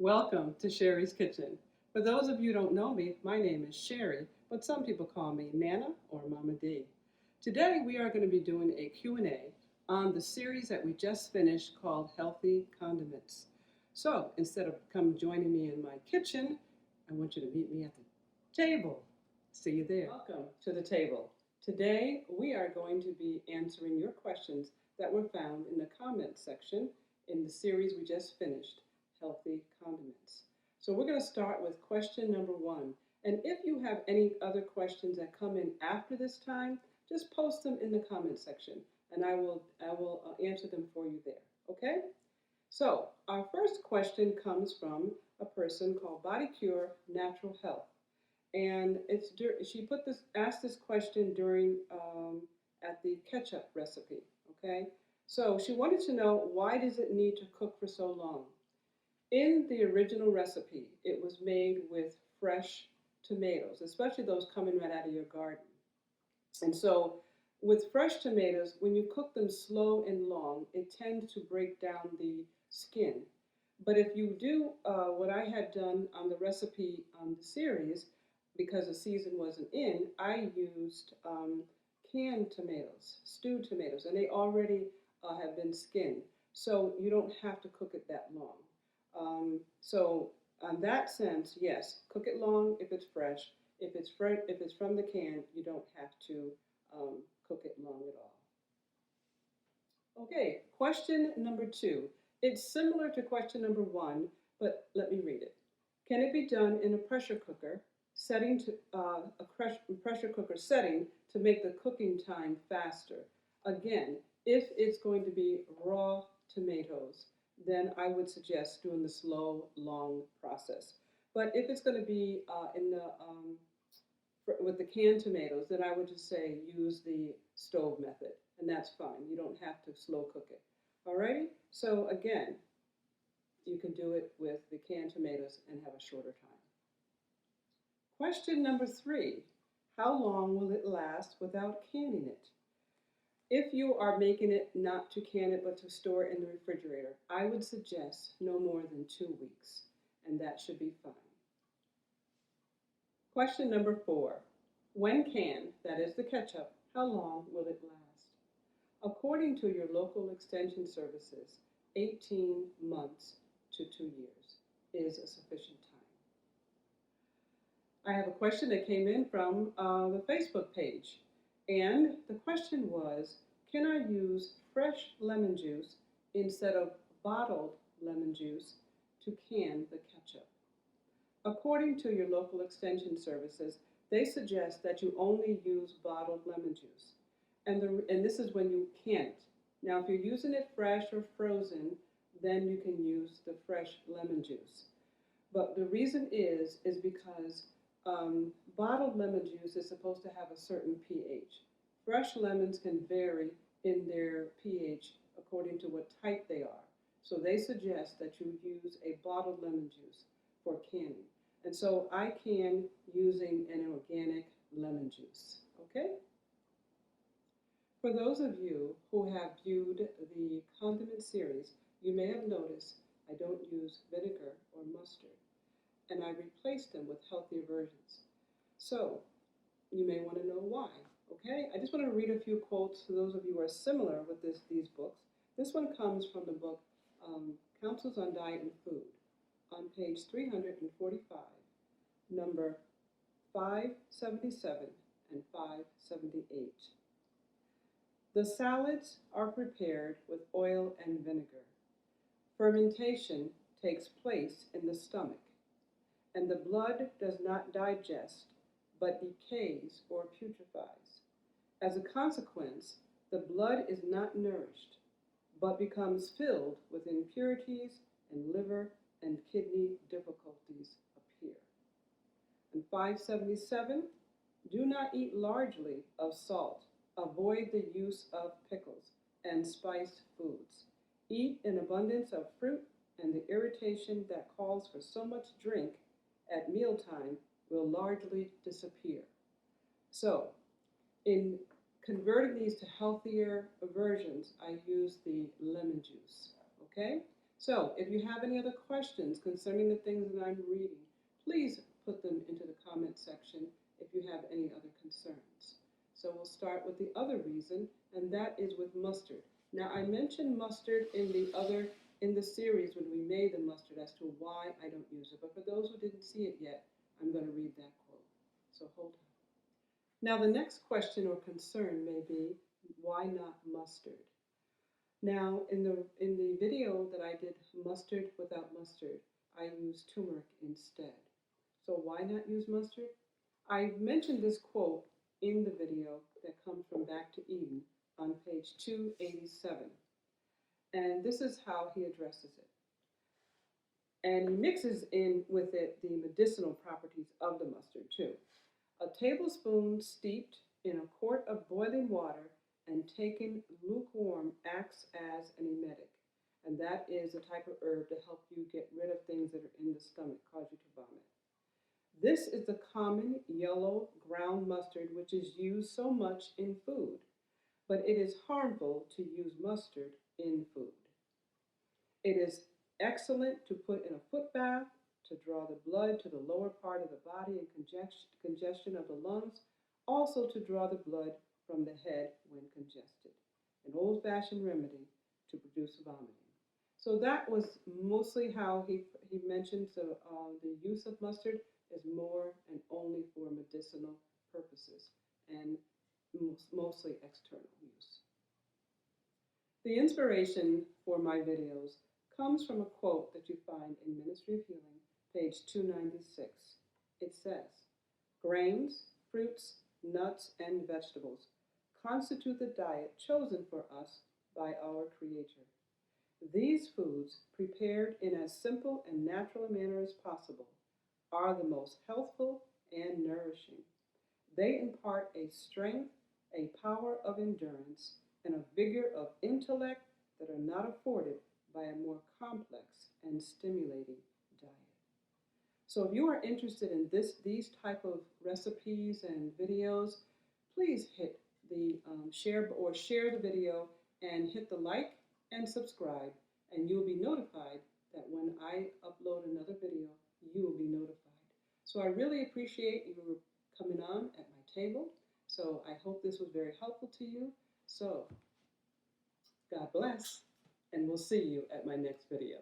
Welcome to Sherry's Kitchen. For those of you who don't know me, my name is Sherry, but some people call me Nana or Mama D. Today we are going to be doing a Q&A on the series that we just finished called Healthy Condiments. So instead of come joining me in my kitchen, I want you to meet me at the table. See you there. Welcome to the table. Today we are going to be answering your questions that were found in the comments section in the series we just finished, Healthy Condiments. So we're going to start with question number 1. And if you have any other questions that come in after this time, just post them in the comment section and I will answer them for you there. Okay? So our first question comes from a person called Body Cure Natural Health. And she asked this question during at the ketchup recipe. Okay? So she wanted to know, why does it need to cook for so long? In the original recipe, it was made with fresh tomatoes, especially those coming right out of your garden. And so with fresh tomatoes, when you cook them slow and long, it tends to break down the skin. But if you do what I had done on the recipe on the series, because the season wasn't in, I used canned tomatoes, stewed tomatoes, and they already have been skinned. So you don't have to cook it that long. So on that sense, yes, cook it long if it's fresh. If it's from the can, you don't have to cook it long at all. Okay, question number 2. It's similar to question number 1, but let me read it. Can it be done in a pressure cooker setting to pressure cooker setting to make the cooking time faster? Again, if it's going to be raw tomatoes, then I would suggest doing the slow, long process. But if it's going to be with the canned tomatoes, then I would just say use the stove method, and that's fine. You don't have to slow cook it. Alrighty? So again, you can do it with the canned tomatoes and have a shorter time. Question number 3. How long will it last without canning it? If you are making it not to can it but to store it in the refrigerator, I would suggest no more than 2 weeks, and that should be fine. Question number 4. When canned, that is the ketchup, how long will it last? According to your local extension services, 18 months to 2 years is a sufficient time. I have a question that came in from the Facebook page. And the question was, can I use fresh lemon juice instead of bottled lemon juice to can the ketchup? According to your local extension services, they suggest that you only use bottled lemon juice. And this is when you can it. Now, if you're using it fresh or frozen, then you can use the fresh lemon juice. But the reason is because bottled lemon juice is supposed to have a certain pH. Fresh lemons can vary in their pH according to what type they are. So they suggest that you use a bottled lemon juice for canning. And so I can using an organic lemon juice. Okay? For those of you who have viewed the condiment series, you may have noticed I don't use vinegar or mustard, and I replaced them with healthier versions. So you may want to know why. Okay, I just want to read a few quotes to those of you who are similar with these books. This one comes from the book Counsels on Diet and Food on page 345, number 577 and 578. The salads are prepared with oil and vinegar. Fermentation takes place in the stomach, and the blood does not digest, but decays or putrefies. As a consequence, the blood is not nourished, but becomes filled with impurities, and liver and kidney difficulties appear. And 577, do not eat largely of salt. Avoid the use of pickles and spiced foods. Eat an abundance of fruit, and the irritation that calls for so much drink at mealtime will largely disappear. So, in converting these to healthier versions, I use the lemon juice. Okay? So if you have any other questions concerning the things that I'm reading, please put them into the comment section if you have any other concerns. So we'll start with the other reason, and that is with mustard. Now I mentioned mustard in the series when we made the mustard as to why I don't use it. But for those who didn't see it yet, I'm going to read that quote. So hold on. Now the next question or concern may be, why not mustard? Now, in the video that I did mustard without mustard, I used turmeric instead. So why not use mustard? I mentioned this quote in the video that comes from Back to Eden on page 287. And this is how he addresses it. And he mixes in with it the medicinal properties of the mustard too. A tablespoon steeped in a quart of boiling water and taken lukewarm acts as an emetic. And that is a type of herb to help you get rid of things that are in the stomach, cause you to vomit. This is the common yellow ground mustard which is used so much in food, but it is harmful to use mustard in food. It is excellent to put in a foot bath, to draw the blood to the lower part of the body and congestion of the lungs, also to draw the blood from the head when congested. An old-fashioned remedy to produce vomiting. So that was mostly how he mentioned the use of mustard is more and only for medicinal purposes and mostly external use. The inspiration for my videos comes from a quote that you find in Ministry of Healing, page 296. It says, "Grains, fruits, nuts, and vegetables constitute the diet chosen for us by our Creator. These foods, prepared in as simple and natural a manner as possible, are the most healthful and nourishing. They impart a strength, a power of endurance, and a vigor of intellect that are not afforded by a more complex and stimulating diet." So if you are interested in these type of recipes and videos, please hit the share the video and hit the like and subscribe, and you'll be notified that when I upload another video, you will be notified. So I really appreciate you coming on at my table. So I hope this was very helpful to you. So God bless, and we'll see you at my next video.